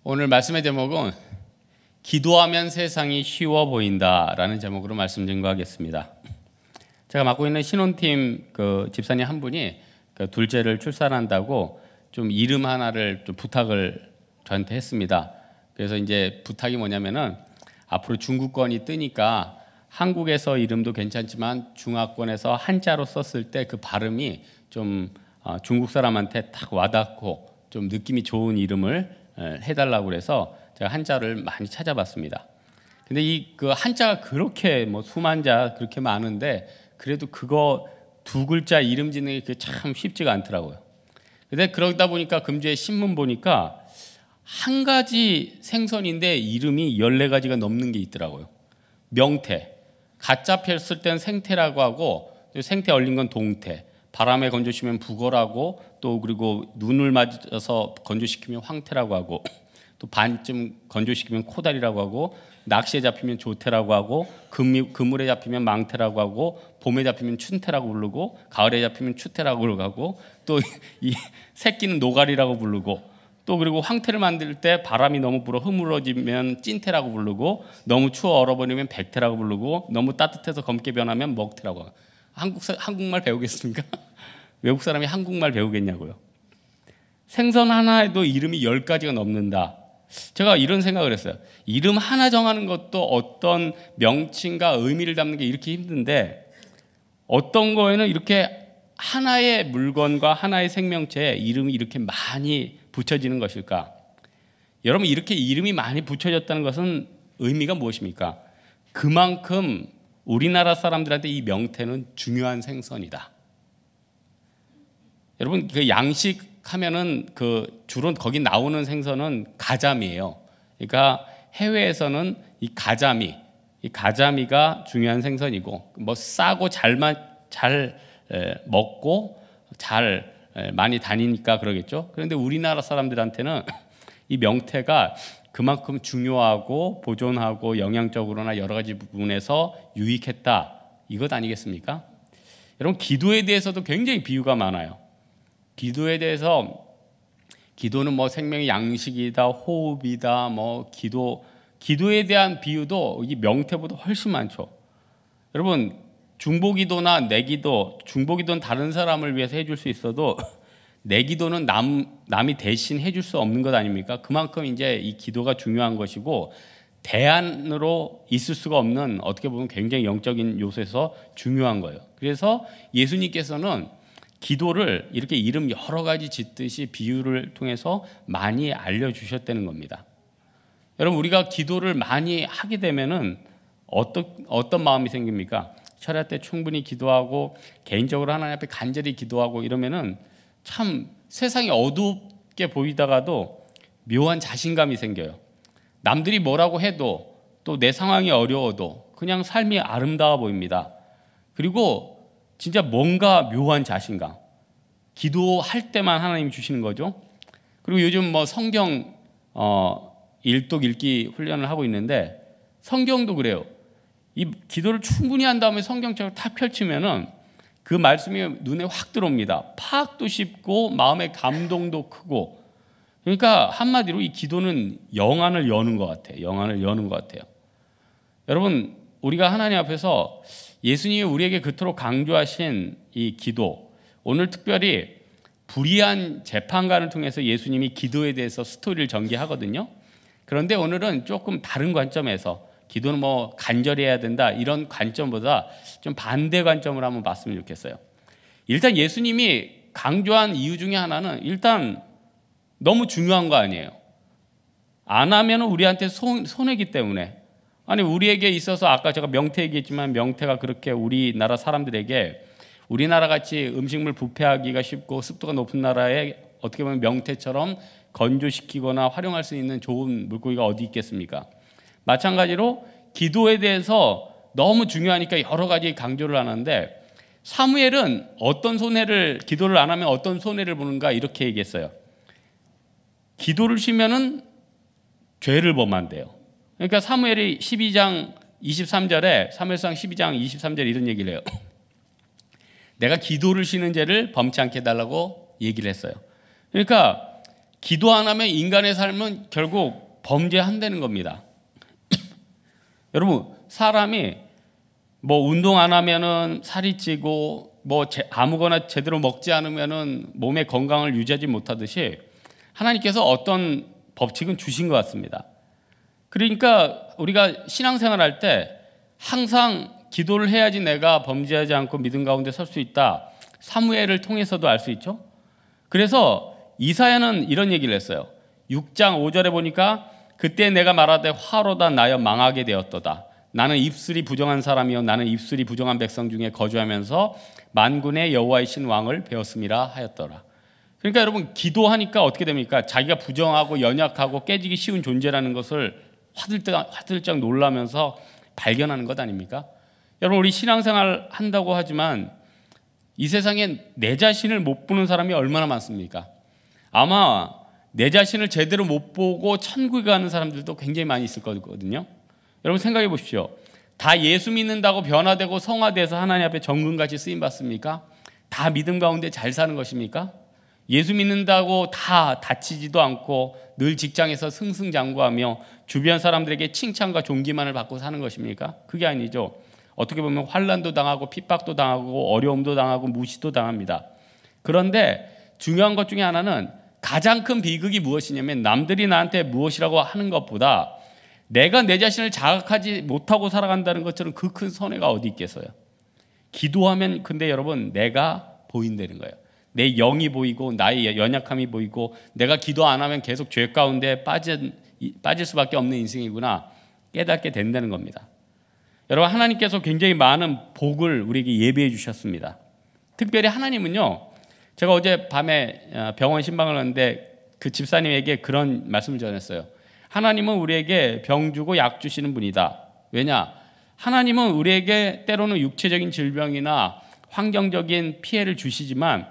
오늘 말씀의 제목은 기도하면 세상이 쉬워 보인다라는 제목으로 말씀 증거하겠습니다. 제가 맡고 있는 신혼팀 집사님 한 분이 둘째를 출산한다고 좀 이름 하나를 좀 부탁을 저한테 했습니다. 그래서 이제 부탁이 뭐냐면은 앞으로 중국권이 뜨니까 한국에서 이름도 괜찮지만 중화권에서 한자로 썼을 때 그 발음이 좀 중국 사람한테 딱 와닿고 좀 느낌이 좋은 이름을 해달라고 그래서 제가 한자를 많이 찾아봤습니다. 근데 그 한자가 그렇게 수만 자 그렇게 많은데 그래도 그거 두 글자 이름 짓는 게 참 쉽지가 않더라고요. 근데 그러다 보니까 금주에 신문 보니까 한 가지 생선인데 이름이 14가지가 넘는 게 있더라고요. 명태, 가짜 폈을 때는 생태라고 하고 생태 얼린 건 동태, 바람에 건조시키면 북어라고 또 그리고 눈을 맞아서 건조시키면 황태라고 하고 또 반쯤 건조시키면 코다리라고 하고 낚시에 잡히면 조태라고 하고 그물에 잡히면 망태라고 하고 봄에 잡히면 춘태라고 부르고 가을에 잡히면 추태라고 하고 또 이 새끼는 노가리라고 부르고 또 그리고 황태를 만들 때 바람이 너무 불어 흐물어지면 찐태라고 부르고 너무 추워 얼어버리면 백태라고 부르고 너무 따뜻해서 검게 변하면 먹태라고 하고 한국말 배우겠습니까? 외국 사람이 한국말 배우겠냐고요. 생선 하나에도 이름이 10가지가 넘는다. 제가 이런 생각을 했어요. 이름 하나 정하는 것도 어떤 명칭과 의미를 담는 게 이렇게 힘든데 어떤 거에는 이렇게 하나의 물건과 하나의 생명체에 이름이 이렇게 많이 붙여지는 것일까? 여러분, 이렇게 이름이 많이 붙여졌다는 것은 의미가 무엇입니까? 그만큼 우리나라 사람들한테 이 명태는 중요한 생선이다. 여러분, 그 양식하면은 주로 거기 나오는 생선은 가자미예요. 그러니까 해외에서는 이 가자미가 중요한 생선이고 싸고 잘 먹고 잘 많이 다니니까 그러겠죠. 그런데 우리나라 사람들한테는 이 명태가 그만큼 중요하고 보존하고 영양적으로나 여러 가지 부분에서 유익했다. 이것 아니겠습니까? 여러분, 기도에 대해서도 굉장히 비유가 많아요. 기도에 대해서 기도는 생명의 양식이다, 호흡이다, 기도에 대한 비유도 이 명태보다 훨씬 많죠. 여러분, 중보기도나 내기도, 중보기도는 다른 사람을 위해서 해줄 수 있어도 내기도는 남이 대신 해줄 수 없는 것 아닙니까? 그만큼 이제 이 기도가 중요한 것이고 대안으로 있을 수가 없는 어떻게 보면 굉장히 영적인 요소에서 중요한 거예요. 그래서 예수님께서는 기도를 이렇게 이름 여러 가지 짓듯이 비유를 통해서 많이 알려주셨다는 겁니다. 여러분, 우리가 기도를 많이 하게 되면은 어떤 마음이 생깁니까? 철야 때 충분히 기도하고 개인적으로 하나님 앞에 간절히 기도하고 이러면은 참 세상이 어둡게 보이다가도 묘한 자신감이 생겨요. 남들이 뭐라고 해도 또 내 상황이 어려워도 그냥 삶이 아름다워 보입니다. 그리고 진짜 뭔가 묘한 자신감. 기도할 때만 하나님 주시는 거죠. 그리고 요즘 성경 일독 읽기 훈련을 하고 있는데 성경도 그래요. 이 기도를 충분히 한 다음에 성경책을 탁 펼치면은 그 말씀이 눈에 확 들어옵니다. 파악도 쉽고 마음의 감동도 크고. 그러니까 한마디로 이 기도는 영안을 여는 것 같아요. 영안을 여는 것 같아요. 여러분, 우리가 하나님 앞에서 예수님이 우리에게 그토록 강조하신 이 기도, 오늘 특별히 불의한 재판관을 통해서 예수님이 기도에 대해서 스토리를 전개하거든요. 그런데 오늘은 조금 다른 관점에서 기도는 간절해야 된다 이런 관점보다 좀 반대 관점을 한번 봤으면 좋겠어요. 일단 예수님이 강조한 이유 중에 하나는 일단 너무 중요한 거 아니에요. 안 하면 우리한테 손해기 때문에. 아니, 우리에게 있어서 아까 제가 명태 얘기했지만 명태가 그렇게 우리나라 사람들에게 우리나라 같이 음식물 부패하기가 쉽고 습도가 높은 나라에 어떻게 보면 명태처럼 건조시키거나 활용할 수 있는 좋은 물고기가 어디 있겠습니까? 마찬가지로 기도에 대해서 너무 중요하니까 여러 가지 강조를 하는데 사무엘은 기도를 안 하면 어떤 손해를 보는가 이렇게 얘기했어요. 기도를 쉬면은 죄를 범한대요. 그러니까 사무엘이 12장 23절에 사무엘상 12장 23절에 이런 얘기를 해요. 내가 기도를 쉬는 죄를 범치 않게 해달라고 얘기를 했어요. 그러니까 기도 안 하면 인간의 삶은 결국 범죄한다는 겁니다. 여러분, 사람이 뭐 운동 안 하면은 살이 찌고 뭐 아무거나 제대로 먹지 않으면은 몸의 건강을 유지하지 못하듯이 하나님께서 어떤 법칙은 주신 것 같습니다. 그러니까 우리가 신앙생활 할 때 항상 기도를 해야지 내가 범죄하지 않고 믿음 가운데 설 수 있다. 사무엘을 통해서도 알 수 있죠. 그래서 이사야는 이런 얘기를 했어요. 6장 5절에 보니까 그때 내가 말하되 화로다 나여 망하게 되었도다. 나는 입술이 부정한 사람이요 나는 입술이 부정한 백성 중에 거주하면서 만군의 여호와이신 왕을 배웠음이라 하였더라. 그러니까 여러분, 기도하니까 어떻게 됩니까? 자기가 부정하고 연약하고 깨지기 쉬운 존재라는 것을 화들짝 놀라면서 발견하는 것 아닙니까? 여러분, 우리 신앙생활 한다고 하지만 이 세상에 내 자신을 못 보는 사람이 얼마나 많습니까? 아마 내 자신을 제대로 못 보고 천국에 가는 사람들도 굉장히 많이 있을 거거든요. 여러분, 생각해 보십시오. 다 예수 믿는다고 변화되고 성화돼서 하나님 앞에 정금같이 쓰임 받습니까? 다 믿음 가운데 잘 사는 것입니까? 예수 믿는다고 다 다치지도 않고 늘 직장에서 승승장구하며 주변 사람들에게 칭찬과 존귀만을 받고 사는 것입니까? 그게 아니죠. 어떻게 보면 환난도 당하고 핍박도 당하고 어려움도 당하고 무시도 당합니다. 그런데 중요한 것 중에 하나는, 가장 큰 비극이 무엇이냐면 남들이 나한테 무엇이라고 하는 것보다 내가 내 자신을 자각하지 못하고 살아간다는 것처럼 그 큰 손해가 어디 있겠어요. 기도하면 근데 여러분, 내가 보인다는 거예요. 내 영이 보이고 나의 연약함이 보이고 내가 기도 안 하면 계속 죄 가운데 빠질 수밖에 없는 인생이구나 깨닫게 된다는 겁니다. 여러분, 하나님께서 굉장히 많은 복을 우리에게 예비해 주셨습니다. 특별히 하나님은요, 제가 어제 밤에 병원 신방을 하는데 그 집사님에게 그런 말씀을 전했어요. 하나님은 우리에게 병 주고 약 주시는 분이다. 왜냐? 하나님은 우리에게 때로는 육체적인 질병이나 환경적인 피해를 주시지만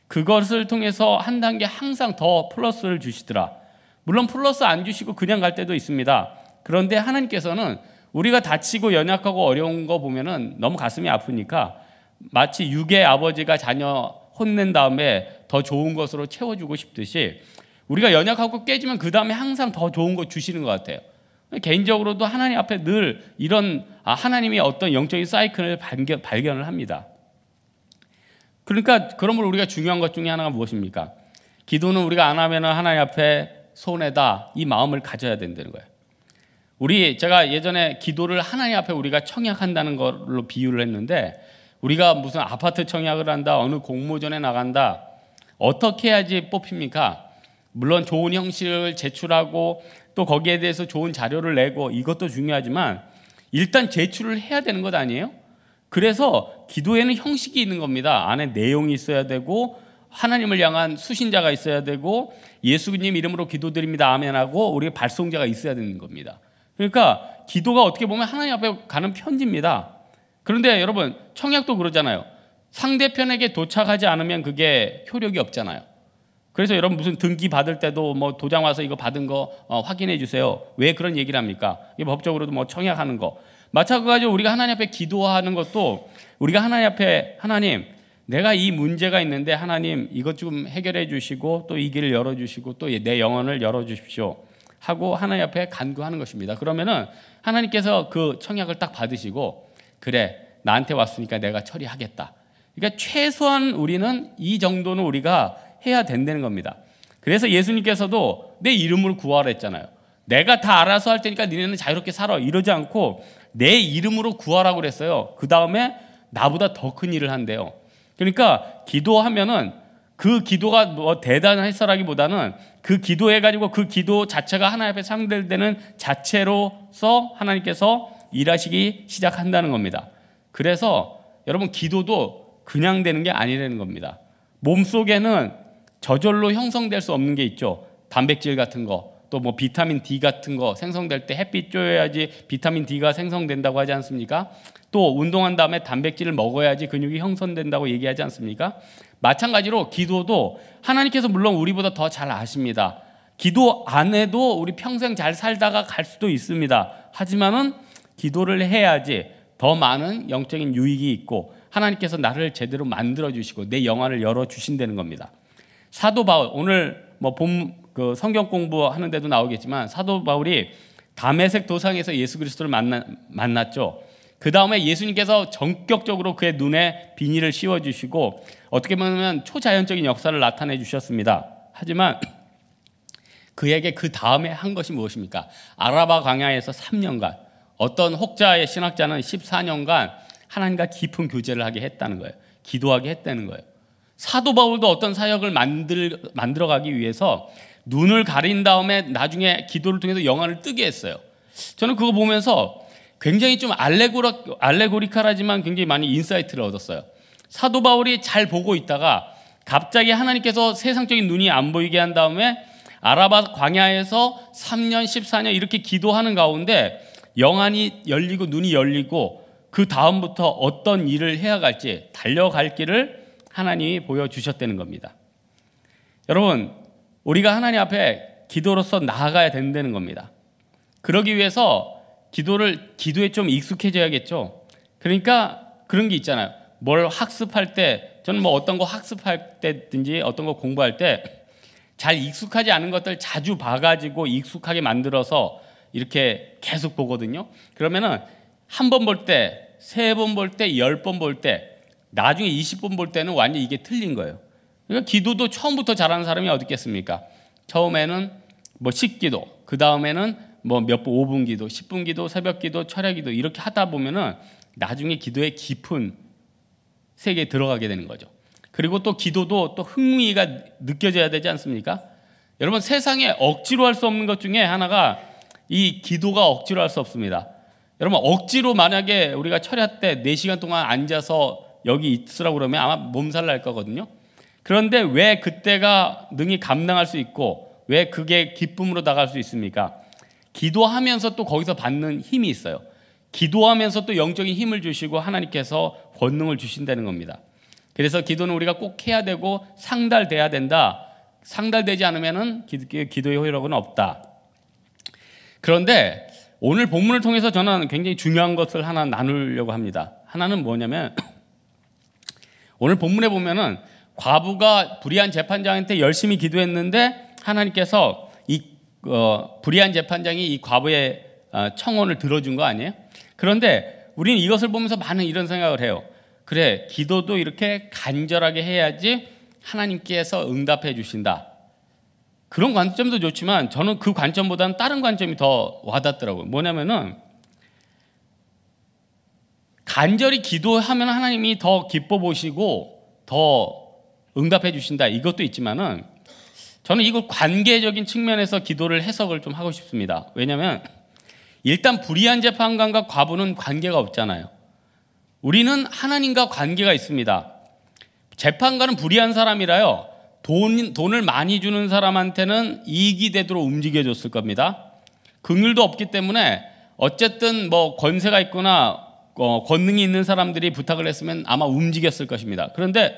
그것을 통해서 한 단계 항상 더 플러스를 주시더라. 물론 플러스 안 주시고 그냥 갈 때도 있습니다. 그런데 하나님께서는 우리가 다치고 연약하고 어려운 거 보면은 너무 가슴이 아프니까 마치 육의 아버지가 자녀 혼낸 다음에 더 좋은 것으로 채워주고 싶듯이 우리가 연약하고 깨지면 그 다음에 항상 더 좋은 거 주시는 것 같아요. 개인적으로도 하나님 앞에 늘 이런 하나님의 어떤 영적인 사이클을 발견을 합니다. 그러니까 그러므로 우리가 중요한 것 중에 하나가 무엇입니까? 기도는 우리가 안 하면 하나님 앞에 손해다, 이 마음을 가져야 된다는 거예요. 제가 예전에 기도를 하나님 앞에 우리가 청약한다는 걸로 비유를 했는데, 우리가 무슨 아파트 청약을 한다, 어느 공모전에 나간다, 어떻게 해야지 뽑힙니까? 물론 좋은 형식을 제출하고 또 거기에 대해서 좋은 자료를 내고 이것도 중요하지만 일단 제출을 해야 되는 것 아니에요? 그래서 기도에는 형식이 있는 겁니다. 안에 내용이 있어야 되고 하나님을 향한 수신자가 있어야 되고 예수님 이름으로 기도드립니다 아멘하고 우리의 발송자가 있어야 되는 겁니다. 그러니까 기도가 어떻게 보면 하나님 앞에 가는 편지입니다. 그런데 여러분, 청약도 그러잖아요. 상대편에게 도착하지 않으면 그게 효력이 없잖아요. 그래서 여러분, 무슨 등기 받을 때도 뭐 도장 와서 이거 받은 거 확인해 주세요. 왜 그런 얘기를 합니까? 이게 법적으로도 뭐 청약하는 거. 마찬가지로 우리가 하나님 앞에 기도하는 것도 우리가 하나님 앞에, 하나님, 내가 이 문제가 있는데 하나님 이것 좀 해결해 주시고 또 이 길을 열어 주시고 또 내 영혼을 열어 주십시오 하고 하나님 앞에 간구하는 것입니다. 그러면은 하나님께서 그 청약을 딱 받으시고, 그래, 나한테 왔으니까 내가 처리하겠다. 그러니까 최소한 우리는 이 정도는 우리가 해야 된다는 겁니다. 그래서 예수님께서도 내 이름으로 구하라 했잖아요. 내가 다 알아서 할 테니까 니네는 자유롭게 살아, 이러지 않고 내 이름으로 구하라고 그랬어요. 그 다음에 나보다 더 큰 일을 한대요. 그러니까 기도하면은 그 기도가 뭐 대단해서라기보다는 그 기도해가지고 그 기도 자체가 하나님 앞에 상달되는 자체로서 하나님께서 일하시기 시작한다는 겁니다. 그래서 여러분, 기도도 그냥 되는 게 아니라는 겁니다. 몸속에는 저절로 형성될 수 없는 게 있죠. 단백질 같은 거, 또 뭐 비타민 D 같은 거 생성될 때 햇빛 쬐야지 비타민 D가 생성된다고 하지 않습니까? 또 운동한 다음에 단백질을 먹어야지 근육이 형성된다고 얘기하지 않습니까? 마찬가지로 기도도 하나님께서 물론 우리보다 더 잘 아십니다. 기도 안 해도 우리 평생 잘 살다가 갈 수도 있습니다. 하지만은 기도를 해야지 더 많은 영적인 유익이 있고 하나님께서 나를 제대로 만들어 주시고 내 영안을 열어 주신다는 겁니다. 사도 바울, 오늘 뭐 그 성경 공부하는 데도 나오겠지만 사도 바울이 다메섹 도상에서 예수 그리스도를 만났죠. 그 다음에 예수님께서 전격적으로 그의 눈에 비닐을 씌워주시고 어떻게 보면 초자연적인 역사를 나타내 주셨습니다. 하지만 그에게 그 다음에 한 것이 무엇입니까? 아라바 광야에서 3년간, 어떤 혹자의 신학자는 14년간 하나님과 깊은 교제를 하게 했다는 거예요. 기도하게 했다는 거예요. 사도 바울도 어떤 사역을 만들어가기 위해서 눈을 가린 다음에 나중에 기도를 통해서 영안을 뜨게 했어요. 저는 그거 보면서 굉장히 좀 알레고리칼하지만 굉장히 많이 인사이트를 얻었어요. 사도 바울이 잘 보고 있다가 갑자기 하나님께서 세상적인 눈이 안 보이게 한 다음에 아라바 광야에서 3년, 14년 이렇게 기도하는 가운데 영안이 열리고 눈이 열리고 그 다음부터 어떤 일을 해야 갈지 달려갈 길을 하나님이 보여주셨다는 겁니다. 여러분, 우리가 하나님 앞에 기도로서 나아가야 된다는 겁니다. 그러기 위해서 기도에 좀 익숙해져야겠죠. 그러니까 그런 게 있잖아요. 뭘 학습할 때, 저는 뭐 어떤 거 학습할 때든지 어떤 거 공부할 때 잘 익숙하지 않은 것들 자주 봐가지고 익숙하게 만들어서 이렇게 계속 보거든요. 그러면은 한 번 볼 때, 3번 볼 때, 10번 볼 때, 나중에 20번 볼 때는 완전히 이게 틀린 거예요. 그러니까 기도도 처음부터 잘하는 사람이 어디 있겠습니까? 처음에는 뭐 10기도, 그 다음에는 뭐 몇 분, 5분 기도, 10분 기도, 새벽 기도, 철야 기도 이렇게 하다 보면은 나중에 기도의 깊은 세계에 들어가게 되는 거죠. 그리고 또 기도도 또 흥미가 느껴져야 되지 않습니까? 여러분, 세상에 억지로 할 수 없는 것 중에 하나가 이 기도가 억지로 할 수 없습니다. 여러분, 억지로 만약에 우리가 철야 때 4시간 동안 앉아서 여기 있으라고 그러면 아마 몸살 날 거거든요. 그런데 왜 그때가 능히 감당할 수 있고 왜 그게 기쁨으로 나갈 수 있습니까? 기도하면서 또 거기서 받는 힘이 있어요. 기도하면서 또 영적인 힘을 주시고 하나님께서 권능을 주신다는 겁니다. 그래서 기도는 우리가 꼭 해야 되고 상달돼야 된다. 상달되지 않으면은 기도의 효력은 없다. 그런데 오늘 본문을 통해서 저는 굉장히 중요한 것을 하나 나누려고 합니다. 하나는 뭐냐면 오늘 본문에 보면은 과부가 불의한 재판장한테 열심히 기도했는데 하나님께서 이 불의한 재판장이 이 과부의 청혼을 들어준 거 아니에요? 그런데 우리는 이것을 보면서 많은 이런 생각을 해요. 그래, 기도도 이렇게 간절하게 해야지 하나님께서 응답해 주신다. 그런 관점도 좋지만 저는 그 관점보다는 다른 관점이 더 와닿더라고요. 뭐냐면은 간절히 기도하면 하나님이 더 기뻐 보시고 더 응답해 주신다. 이것도 있지만은 저는 이걸 관계적인 측면에서 기도를 해석을 좀 하고 싶습니다. 왜냐하면 일단 불의한 재판관과 과부는 관계가 없잖아요. 우리는 하나님과 관계가 있습니다. 재판관은 불의한 사람이라요. 돈을 많이 주는 사람한테는 이익이 되도록 움직여줬을 겁니다. 긍휼도 없기 때문에 어쨌든 뭐 권세가 있거나 권능이 있는 사람들이 부탁을 했으면 아마 움직였을 것입니다. 그런데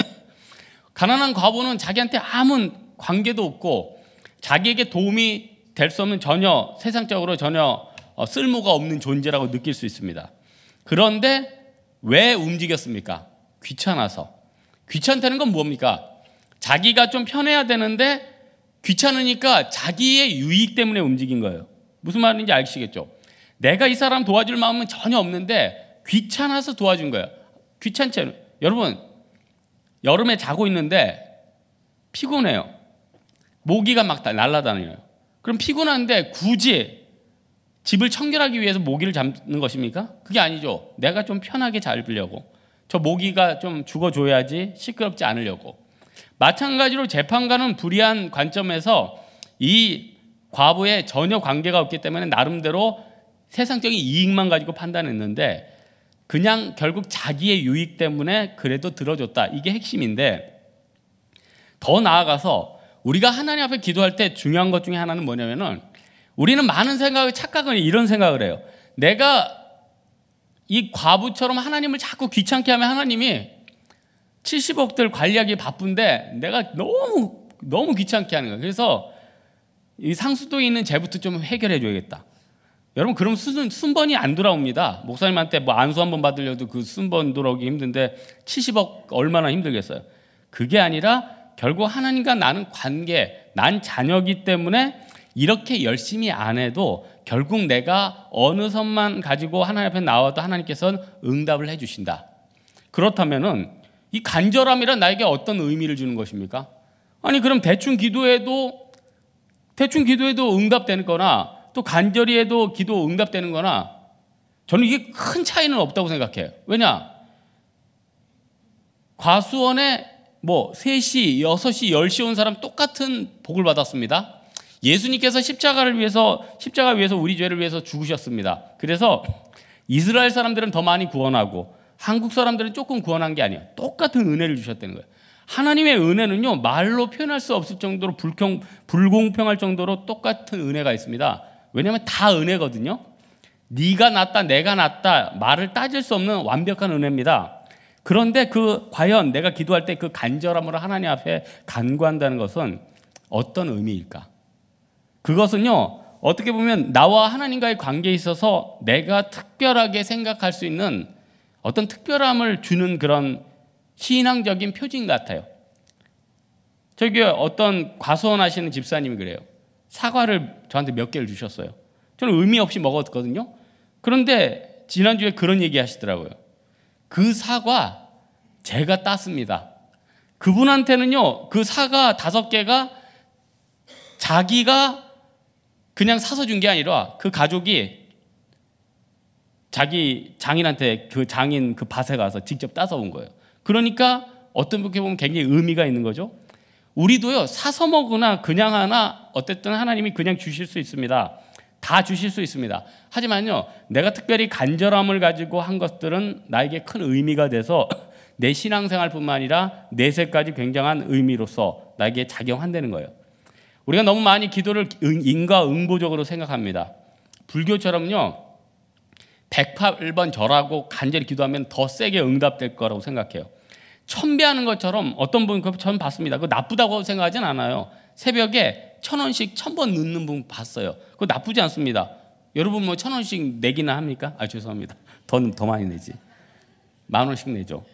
가난한 과부는 자기한테 아무 관계도 없고 자기에게 도움이 될 수 없는 전혀 세상적으로 전혀 쓸모가 없는 존재라고 느낄 수 있습니다. 그런데 왜 움직였습니까? 귀찮아서. 귀찮다는 건 뭡니까? 자기가 좀 편해야 되는데 귀찮으니까 자기의 유익 때문에 움직인 거예요. 무슨 말인지 아시겠죠? 내가 이 사람 도와줄 마음은 전혀 없는데 귀찮아서 도와준 거예요. 귀찮지 않아요. 여러분, 여름에 자고 있는데 피곤해요. 모기가 막 날아다녀요. 그럼 피곤한데 굳이 집을 청결하기 위해서 모기를 잡는 것입니까? 그게 아니죠. 내가 좀 편하게 자려고. 저 모기가 좀 죽어줘야지 시끄럽지 않으려고. 마찬가지로 재판관은 불의한 관점에서 이 과부에 전혀 관계가 없기 때문에 나름대로 세상적인 이익만 가지고 판단했는데 그냥 결국 자기의 유익 때문에 그래도 들어줬다. 이게 핵심인데 더 나아가서 우리가 하나님 앞에 기도할 때 중요한 것 중에 하나는 뭐냐면은 우리는 많은 착각을 이런 생각을 해요. 내가 이 과부처럼 하나님을 자꾸 귀찮게 하면 하나님이 70억들 관리하기 바쁜데 내가 너무 귀찮게 하는 거예요. 그래서 이 상수도에 있는 죄부터 좀 해결해 줘야겠다. 여러분, 그럼 순번이 안 돌아옵니다. 목사님한테 뭐 안수 한번 받으려도 그 순번 돌아오기 힘든데 70억 얼마나 힘들겠어요. 그게 아니라 결국 하나님과 나는 관계, 난 자녀이기 때문에 이렇게 열심히 안 해도 결국 내가 어느 선만 가지고 하나님 앞에 나와도 하나님께서는 응답을 해주신다. 그렇다면은 이 간절함이란 나에게 어떤 의미를 주는 것입니까? 아니 그럼 대충 기도해도 응답되는 거나 또 간절히 해도 기도 응답되는 거나 저는 이게 큰 차이는 없다고 생각해요. 왜냐? 과수원에 3시, 6시, 10시 온 사람 똑같은 복을 받았습니다. 예수님께서 십자가 위해서 우리 죄를 위해서 죽으셨습니다. 그래서 이스라엘 사람들은 더 많이 구원하고 한국 사람들은 조금 구원한 게 아니에요. 똑같은 은혜를 주셨다는 거예요. 하나님의 은혜는요, 말로 표현할 수 없을 정도로 불공평할 정도로 똑같은 은혜가 있습니다. 왜냐하면 다 은혜거든요. 네가 낫다, 내가 낫다 말을 따질 수 없는 완벽한 은혜입니다. 그런데 과연 내가 기도할 때 그 간절함으로 하나님 앞에 간구한다는 것은 어떤 의미일까? 그것은요, 어떻게 보면 나와 하나님과의 관계에 있어서 내가 특별하게 생각할 수 있는 어떤 특별함을 주는 그런 신앙적인 표징 같아요. 저기 어떤 과수원 하시는 집사님이 그래요. 사과를 저한테 몇 개를 주셨어요. 저는 의미 없이 먹었거든요. 그런데 지난주에 그런 얘기 하시더라고요. 그 사과 제가 땄습니다. 그분한테는요, 그 사과 5개가 자기가 그냥 사서 준 게 아니라 그 가족이 자기 장인한테 그 장인 그 밭에 가서 직접 따서 온 거예요. 그러니까 어떤 분께 보면 굉장히 의미가 있는 거죠. 우리도요, 사서 먹으나 그냥 하나 어쨌든 하나님이 그냥 주실 수 있습니다. 다 주실 수 있습니다. 하지만요, 내가 특별히 간절함을 가지고 한 것들은 나에게 큰 의미가 돼서 내 신앙생활뿐만 아니라 내세까지 굉장한 의미로서 나에게 작용한다는 거예요. 우리가 너무 많이 기도를 인과응보적으로 생각합니다. 불교처럼요, 108번 절하고 간절히 기도하면 더 세게 응답될 거라고 생각해요. 천배하는 것처럼 어떤 분 저는 봤습니다. 그거 나쁘다고 생각하진 않아요. 새벽에 1,000원씩 1,000번 넣는 분 봤어요. 그거 나쁘지 않습니다. 여러분 1,000원씩 내기나 합니까? 죄송합니다. 더 많이 내지. 10,000원씩 내죠.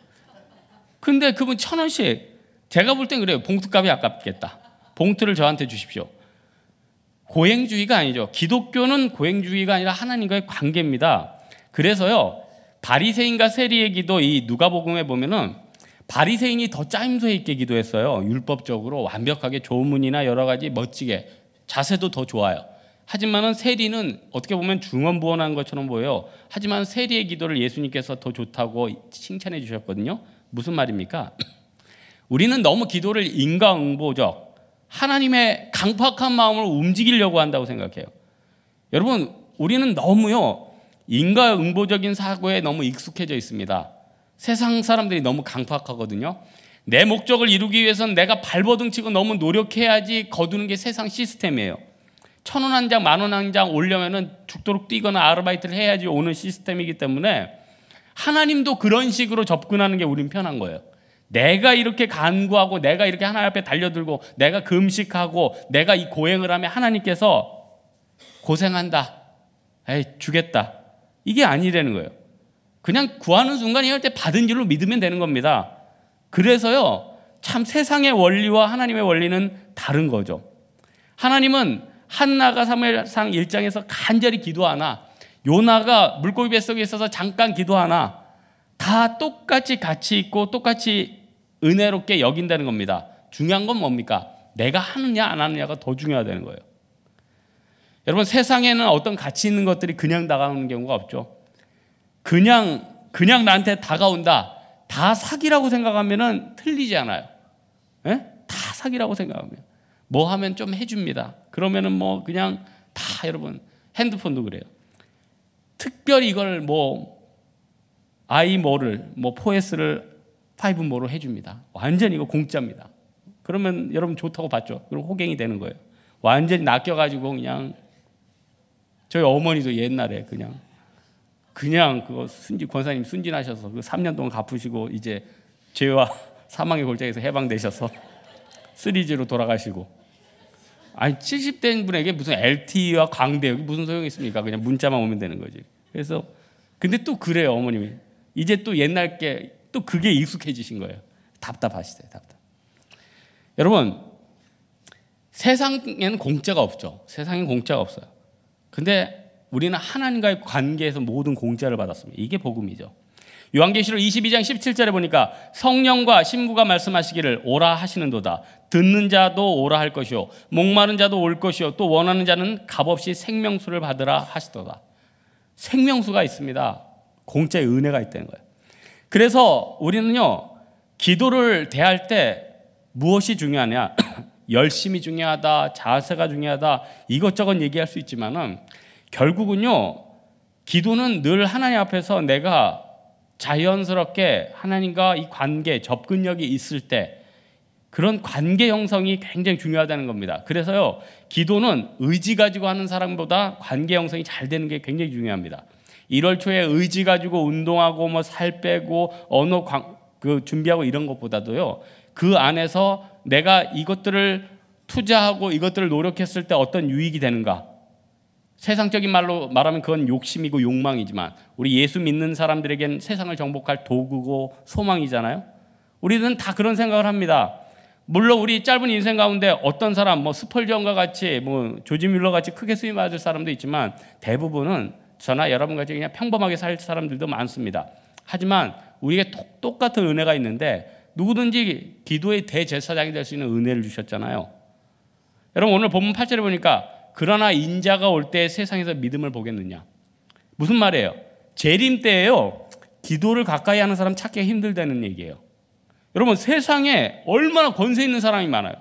근데 그분 1,000원씩 제가 볼 땐 그래요. 봉투값이 아깝겠다. 봉투를 저한테 주십시오. 고행주의가 아니죠. 기독교는 고행주의가 아니라 하나님과의 관계입니다. 그래서요, 바리새인과 세리의 기도, 이 누가복음에 보면은 바리새인이 더 짜임새 있게 기도했어요. 율법적으로 완벽하게 조문이나 여러 가지 멋지게 자세도 더 좋아요. 하지만은 세리는 어떻게 보면 중언부언한 것처럼 보여요. 하지만 세리의 기도를 예수님께서 더 좋다고 칭찬해 주셨거든요. 무슨 말입니까? 우리는 너무 기도를 인과응보적, 하나님의 강팍한 마음을 움직이려고 한다고 생각해요. 여러분, 우리는 너무요, 인과응보적인 사고에 너무 익숙해져 있습니다. 세상 사람들이 너무 강팍하거든요. 내 목적을 이루기 위해서는 내가 발버둥 치고 너무 노력해야지 거두는 게 세상 시스템이에요. 1,000원 한 장, 10,000원 한 장 오려면은 죽도록 뛰거나 아르바이트를 해야지 오는 시스템이기 때문에 하나님도 그런 식으로 접근하는 게 우린 편한 거예요. 내가 이렇게 간구하고 내가 이렇게 하나님 앞에 달려들고 내가 금식하고 내가 이 고행을 하면 하나님께서 고생한다, 에이 주겠다, 이게 아니라는 거예요. 그냥 구하는 순간 이럴 때 받은 줄로 믿으면 되는 겁니다. 그래서요, 참 세상의 원리와 하나님의 원리는 다른 거죠. 하나님은 한나가 사무엘상 1장에서 간절히 기도하나, 요나가 물고기 뱃속에 있어서 잠깐 기도하나, 다 똑같이 가치 있고 똑같이 은혜롭게 여긴다는 겁니다. 중요한 건 뭡니까? 내가 하느냐 안 하느냐가 더 중요하다는 거예요. 여러분, 세상에는 어떤 가치 있는 것들이 그냥 다가오는 경우가 없죠. 그냥 나한테 다가온다, 다 사기라고 생각하면은 틀리지 않아요. 에? 다 사기라고 생각하면 뭐 하면 좀 해줍니다. 그러면은 그냥 다, 여러분 핸드폰도 그래요. 특별히 이걸 i4를 4S를 5모로 해줍니다. 완전히 이거 공짜입니다. 그러면 여러분 좋다고 봤죠. 그리고 호갱이 되는 거예요. 완전히 낚여가지고 그냥 저희 어머니도 옛날에 그냥 그거 권사님 순진하셔서 그 3년 동안 갚으시고 이제 죄와 사망의 골짜기에서 해방되셔서 3G로 돌아가시고, 아니 70대인 분에게 무슨 LTE와 광대역이 무슨 소용이 있습니까? 그냥 문자만 오면 되는 거지. 그래서 근데 또 그래요, 어머님이 이제 또 옛날 게 또 그게 익숙해지신 거예요. 답답하시대요, 답답. 여러분, 세상에는 공짜가 없죠. 세상엔 공짜가 없어요. 근데 우리는 하나님과의 관계에서 모든 공짜를 받았습니다. 이게 복음이죠. 요한계시록 22장 17절에 보니까 성령과 신부가 말씀하시기를 오라 하시는도다. 듣는 자도 오라 할 것이요 목마른 자도 올 것이요 또 원하는 자는 값없이 생명수를 받으라 하시도다. 생명수가 있습니다. 공짜의 은혜가 있다는 거예요. 그래서 우리는요, 기도를 대할 때 무엇이 중요하냐? 열심이 중요하다, 자세가 중요하다, 이것저것 얘기할 수 있지만은 결국은요, 기도는 늘 하나님 앞에서 내가 자연스럽게 하나님과 이 관계, 접근력이 있을 때 그런 관계 형성이 굉장히 중요하다는 겁니다. 그래서요, 기도는 의지 가지고 하는 사람보다 관계 형성이 잘 되는 게 굉장히 중요합니다. 1월 초에 의지 가지고 운동하고 뭐 살 빼고 언어 준비하고 이런 것보다도요, 그 안에서 내가 이것들을 투자하고 이것들을 노력했을 때 어떤 유익이 되는가. 세상적인 말로 말하면 그건 욕심이고 욕망이지만 우리 예수 믿는 사람들에겐 세상을 정복할 도구고 소망이잖아요. 우리는 다 그런 생각을 합니다. 물론 우리 짧은 인생 가운데 어떤 사람, 뭐 스펄전과 같이, 뭐 조지 뮬러 같이 크게 수임 받을 사람도 있지만 대부분은 저나 여러분 같이 그냥 평범하게 살 사람들도 많습니다. 하지만 우리에게 똑같은 은혜가 있는데 누구든지 기도의 대제사장이 될 수 있는 은혜를 주셨잖아요. 여러분, 오늘 본문 8절에 보니까 그러나 인자가 올 때 세상에서 믿음을 보겠느냐. 무슨 말이에요? 재림 때에요, 기도를 가까이 하는 사람 찾기가 힘들다는 얘기예요. 여러분, 세상에 얼마나 권세 있는 사람이 많아요.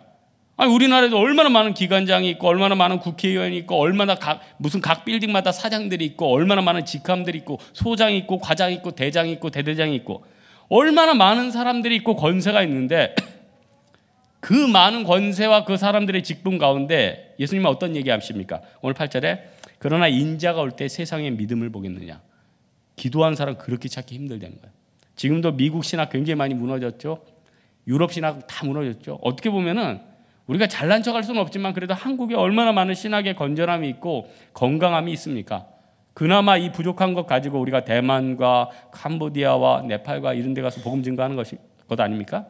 아니, 우리나라에도 얼마나 많은 기관장이 있고 얼마나 많은 국회의원이 있고 얼마나 무슨 각 빌딩마다 사장들이 있고 얼마나 많은 직함들이 있고 소장이 있고 과장이 있고 대장이 있고 대대장이 있고 얼마나 많은 사람들이 있고 권세가 있는데 그 많은 권세와 그 사람들의 직분 가운데 예수님은 어떤 얘기 하십니까? 오늘 8절에 그러나 인자가 올 때 세상의 믿음을 보겠느냐. 기도하는 사람 그렇게 찾기 힘들다는 거예요. 지금도 미국 신학 굉장히 많이 무너졌죠. 유럽 신학 다 무너졌죠. 어떻게 보면은 우리가 잘난 척할 수는 없지만 그래도 한국에 얼마나 많은 신학의 건전함이 있고 건강함이 있습니까? 그나마 이 부족한 것 가지고 우리가 대만과 캄보디아와 네팔과 이런 데 가서 복음 증거하는 것 아닙니까?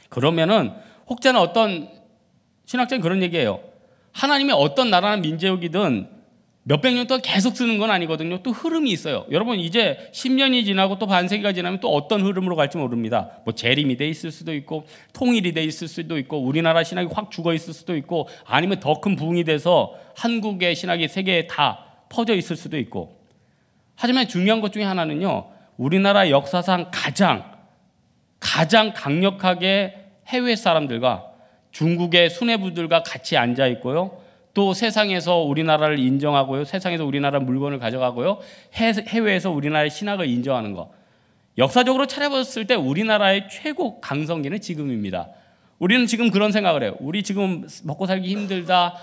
그러면은 혹자는 어떤 신학자는 그런 얘기예요. 하나님의 어떤 나라나 민족이든 몇백 년 동안 계속 쓰는 건 아니거든요. 또 흐름이 있어요. 여러분, 이제 10년이 지나고 또 반세기가 지나면 또 어떤 흐름으로 갈지 모릅니다. 뭐 재림이 돼 있을 수도 있고 통일이 돼 있을 수도 있고 우리나라 신학이 확 죽어 있을 수도 있고 아니면 더 큰 부흥이 돼서 한국의 신학이 세계에 다 퍼져 있을 수도 있고. 하지만 중요한 것 중에 하나는요, 우리나라 역사상 가장 강력하게 해외 사람들과 중국의 수뇌부들과 같이 앉아 있고요, 또 세상에서 우리나라를 인정하고요, 세상에서 우리나라 물건을 가져가고요, 해외에서 우리나라의 신학을 인정하는 것. 역사적으로 찾아봤을 때 우리나라의 최고 강성기는 지금입니다. 우리는 지금 그런 생각을 해요. 우리 지금 먹고 살기 힘들다,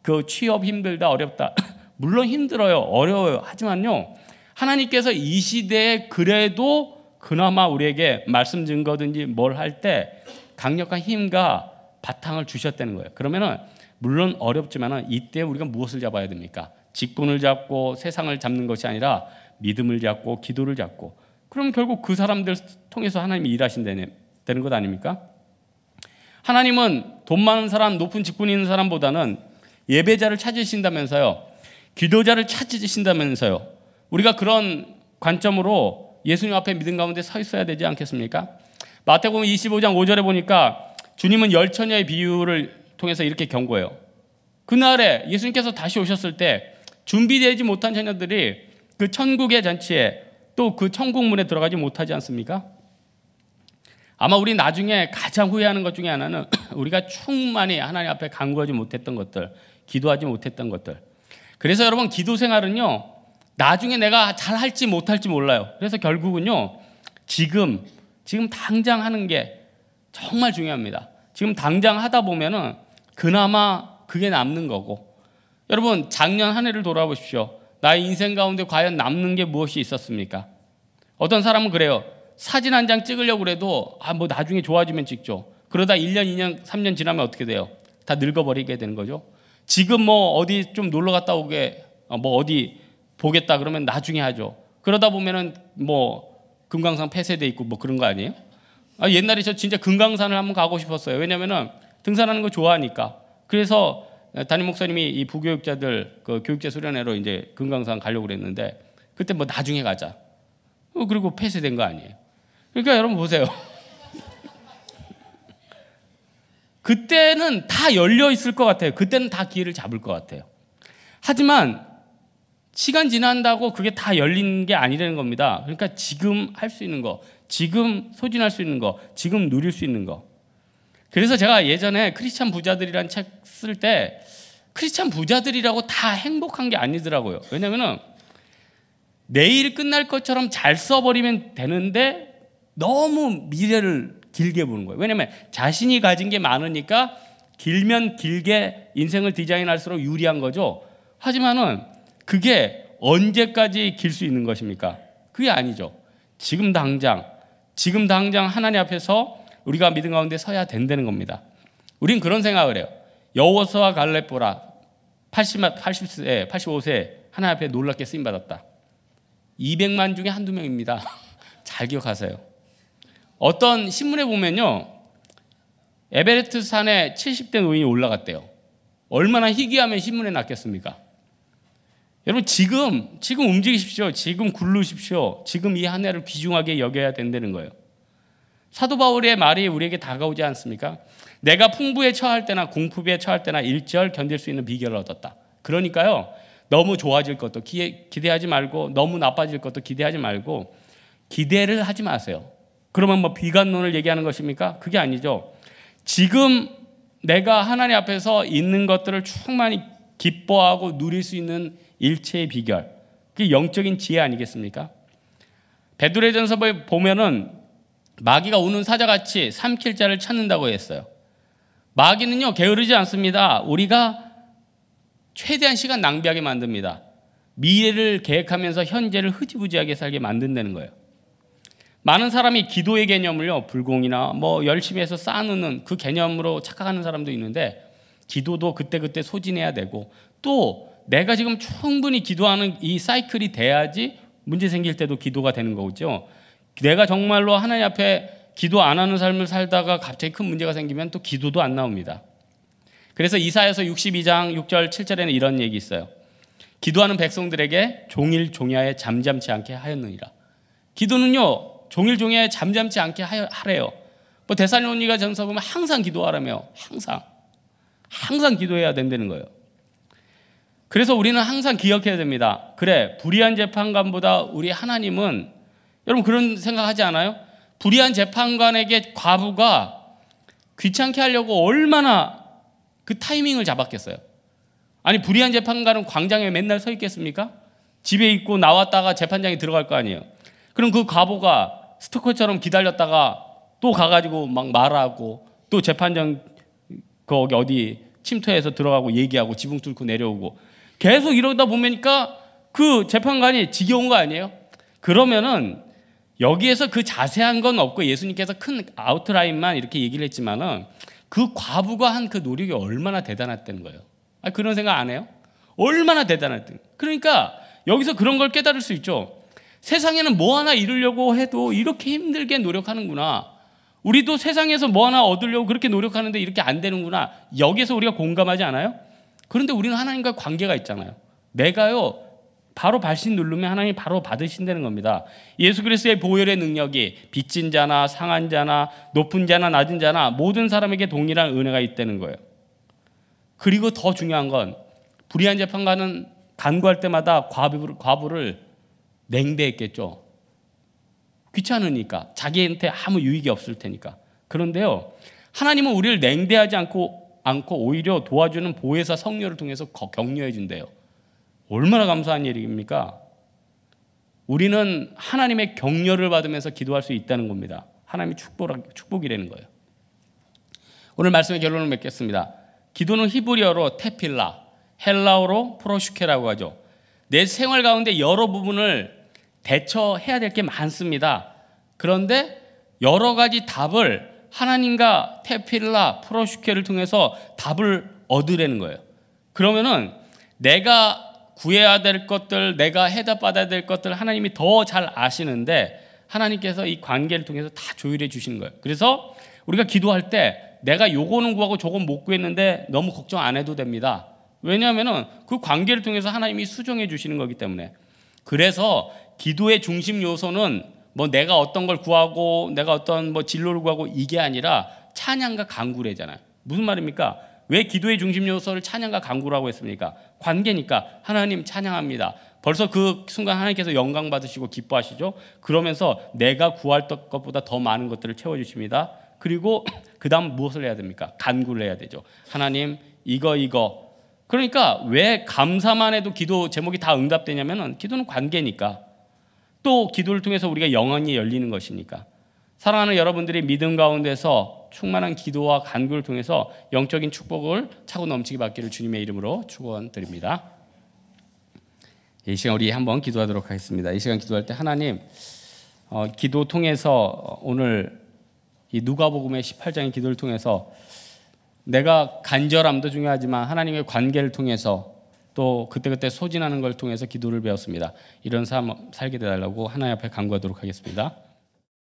그 취업 힘들다, 어렵다. 물론 힘들어요, 어려워요. 하지만요, 하나님께서 이 시대에 그래도 그나마 우리에게 말씀 증거든지 뭘 할 때 강력한 힘과 바탕을 주셨다는 거예요. 그러면은 물론 어렵지만은 이때 우리가 무엇을 잡아야 됩니까? 직분을 잡고 세상을 잡는 것이 아니라 믿음을 잡고 기도를 잡고, 그럼 결국 그 사람들 통해서 하나님이 일하신다는 것 아닙니까? 하나님은 돈 많은 사람, 높은 직분 있는 사람보다는 예배자를 찾으신다면서요, 기도자를 찾으신다면서요. 우리가 그런 관점으로 예수님 앞에 믿음 가운데 서 있어야 되지 않겠습니까? 마태복음 25장 5절에 보니까 주님은 열처녀의 비유를 통해서 이렇게 경고해요. 그날에 예수님께서 다시 오셨을 때 준비되지 못한 자녀들이 그 천국의 잔치에 또 그 천국문에 들어가지 못하지 않습니까? 아마 우리 나중에 가장 후회하는 것 중에 하나는 우리가 충만히 하나님 앞에 간구하지 못했던 것들, 기도하지 못했던 것들. 그래서 여러분, 기도 생활은요, 나중에 내가 잘 할지 못할지 몰라요. 그래서 결국은요, 지금 당장 하는 게 정말 중요합니다. 지금 당장 하다 보면은 그나마 그게 남는 거고. 여러분, 작년 한 해를 돌아보십시오. 나의 인생 가운데 과연 남는 게 무엇이 있었습니까? 어떤 사람은 그래요. 사진 한 장 찍으려고 그래도 뭐 나중에 좋아지면 찍죠. 그러다 1년, 2년, 3년 지나면 어떻게 돼요? 다 늙어버리게 되는 거죠. 지금 뭐 어디 좀 놀러 갔다 오게, 뭐 어디 보겠다 그러면 나중에 하죠. 그러다 보면은 뭐 금강산 폐쇄돼 있고 뭐 그런 거 아니에요? 옛날에 저 진짜 금강산을 한번 가고 싶었어요. 왜냐면은 등산하는 거 좋아하니까. 그래서 담임 목사님이 이 부교육자들 그 교육자 수련회로 이제 금강산 가려고 그랬는데 그때 뭐 나중에 가자. 그리고 폐쇄된 거 아니에요. 그러니까 여러분 보세요. 그때는 다 열려 있을 것 같아요. 그때는 다 기회를 잡을 것 같아요. 하지만 시간 지난다고 그게 다 열린 게 아니라는 겁니다. 그러니까 지금 할 수 있는 거, 지금 소진할 수 있는 거, 지금 누릴 수 있는 거. 그래서 제가 예전에 크리스찬 부자들이라는 책 쓸 때 크리스찬 부자들이라고 다 행복한 게 아니더라고요. 왜냐면은 내일 끝날 것처럼 잘 써버리면 되는데 너무 미래를 길게 보는 거예요. 왜냐면 자신이 가진 게 많으니까 길면 길게 인생을 디자인할수록 유리한 거죠. 하지만은 그게 언제까지 길 수 있는 것입니까? 그게 아니죠. 지금 당장 하나님 앞에서 우리가 믿음 가운데 서야 된다는 겁니다. 우린 그런 생각을 해요. 여호수아와 갈렙 보라. 80세, 85세 하나님 앞에 놀랍게 쓰임 받았다. 200만 중에 한두 명입니다. 잘 기억하세요. 어떤 신문에 보면요, 에베레스트 산에 70대 노인이 올라갔대요. 얼마나 희귀하면 신문에 났겠습니까? 여러분 지금 움직이십시오. 지금 굴르십시오. 지금 이 한 해를 귀중하게 여겨야 된다는 거예요. 사도 바울의 말이 우리에게 다가오지 않습니까? 내가 풍부에 처할 때나 공포에 처할 때나 일절 견딜 수 있는 비결을 얻었다. 그러니까요, 너무 좋아질 것도 기대하지 말고 너무 나빠질 것도 기대하지 말고 기대를 하지 마세요. 그러면 뭐 비관론을 얘기하는 것입니까? 그게 아니죠. 지금 내가 하나님 앞에서 있는 것들을 충만히 기뻐하고 누릴 수 있는 일체의 비결, 그게 영적인 지혜 아니겠습니까? 베드로전서에 보면은 마귀가 우는 사자같이 삼킬 자를 찾는다고 했어요. 마귀는요 게으르지 않습니다. 우리가 최대한 시간 낭비하게 만듭니다. 미래를 계획하면서 현재를 흐지부지하게 살게 만든다는 거예요. 많은 사람이 기도의 개념을요 불공이나 뭐 열심히 해서 쌓아놓는 그 개념으로 착각하는 사람도 있는데, 기도도 그때그때 소진해야 되고, 또 내가 지금 충분히 기도하는 이 사이클이 돼야지 문제 생길 때도 기도가 되는 거죠. 내가 정말로 하나님 앞에 기도 안 하는 삶을 살다가 갑자기 큰 문제가 생기면 또 기도도 안 나옵니다. 그래서 이사야서 62장 6절 7절에는 이런 얘기 있어요. 기도하는 백성들에게 종일 종야에 잠잠치 않게 하였느니라. 기도는요 종일 종야에 잠잠치 않게 하래요. 뭐 데살로니가 전서 보면 항상 기도하라며, 항상 기도해야 된다는 거예요. 그래서 우리는 항상 기억해야 됩니다. 그래, 불의한 재판관보다 우리 하나님은, 여러분 그런 생각하지 않아요? 불의한 재판관에게 과부가 귀찮게 하려고 얼마나 그 타이밍을 잡았겠어요. 아니 불의한 재판관은 광장에 맨날 서 있겠습니까? 집에 있고 나왔다가 재판장에 들어갈 거 아니에요. 그럼 그 과부가 스토커처럼 기다렸다가 또 가가지고 막 말하고, 또 재판장 거기 어디 침투해서 들어가고 얘기하고 지붕 뚫고 내려오고, 계속 이러다 보니까 그 재판관이 지겨운 거 아니에요? 그러면은 여기에서 그 자세한 건 없고 예수님께서 큰 아웃라인만 이렇게 얘기를 했지만은 그 과부가 한 그 노력이 얼마나 대단했다는 거예요. 그런 생각 안 해요? 얼마나 대단했던. 그러니까 여기서 그런 걸 깨달을 수 있죠. 세상에는 뭐 하나 이루려고 해도 이렇게 힘들게 노력하는구나. 우리도 세상에서 뭐 하나 얻으려고 그렇게 노력하는데 이렇게 안 되는구나. 여기서 우리가 공감하지 않아요? 그런데 우리는 하나님과 관계가 있잖아요. 내가요 바로 발신 누르면 하나님이 바로 받으신다는 겁니다. 예수 그리스도의 보혈의 능력이 빚진 자나 상한 자나 높은 자나 낮은 자나 모든 사람에게 동일한 은혜가 있다는 거예요. 그리고 더 중요한 건, 불의한 재판관은 간구할 때마다 과부를 냉대했겠죠. 귀찮으니까, 자기한테 아무 유익이 없을 테니까. 그런데요, 하나님은 우리를 냉대하지 않고 오히려 도와주는 보혜사 성령을 통해서 격려해 준대요. 얼마나 감사한 일입니까? 우리는 하나님의 격려를 받으면서 기도할 수 있다는 겁니다. 하나님의 축복이라는 거예요. 오늘 말씀의 결론을 맺겠습니다. 기도는 히브리어로 테필라, 헬라어로 프로슈케라고 하죠. 내 생활 가운데 여러 부분을 대처해야 될 게 많습니다. 그런데 여러 가지 답을 하나님과 테필라, 프로슈케를 통해서 답을 얻으려는 거예요. 그러면은 내가 구해야 될 것들, 내가 해답받아야 될 것들 하나님이 더 잘 아시는데, 하나님께서 이 관계를 통해서 다 조율해 주시는 거예요. 그래서 우리가 기도할 때 내가 요거는 구하고 저건 못 구했는데 너무 걱정 안 해도 됩니다. 왜냐하면은 그 관계를 통해서 하나님이 수정해 주시는 거기 때문에. 그래서 기도의 중심 요소는 뭐 내가 어떤 걸 구하고 내가 어떤 뭐 진로를 구하고 이게 아니라 찬양과 간구래잖아요. 무슨 말입니까? 왜 기도의 중심 요소를 찬양과 간구라고 했습니까? 관계니까. 하나님 찬양합니다. 벌써 그 순간 하나님께서 영광 받으시고 기뻐하시죠. 그러면서 내가 구할 것보다 더 많은 것들을 채워주십니다. 그리고 그 다음 무엇을 해야 됩니까? 간구를 해야 되죠. 하나님 이거. 그러니까 왜 감사만 해도 기도 제목이 다 응답되냐면은 기도는 관계니까. 또 기도를 통해서 우리가 영혼이 열리는 것이니까. 사랑하는 여러분들이 믿음 가운데서 충만한 기도와 간구를 통해서 영적인 축복을 차고 넘치게 받기를 주님의 이름으로 축원드립니다. 이 시간 우리 한번 기도하도록 하겠습니다. 이 시간 기도할 때 하나님 기도 통해서 오늘 이 누가복음의 18장의 기도를 통해서 내가 간절함도 중요하지만 하나님의 관계를 통해서 또 그때그때 소진하는 걸 통해서 기도를 배웠습니다. 이런 삶 살게 되달라고 하나님 앞에 간구하도록 하겠습니다.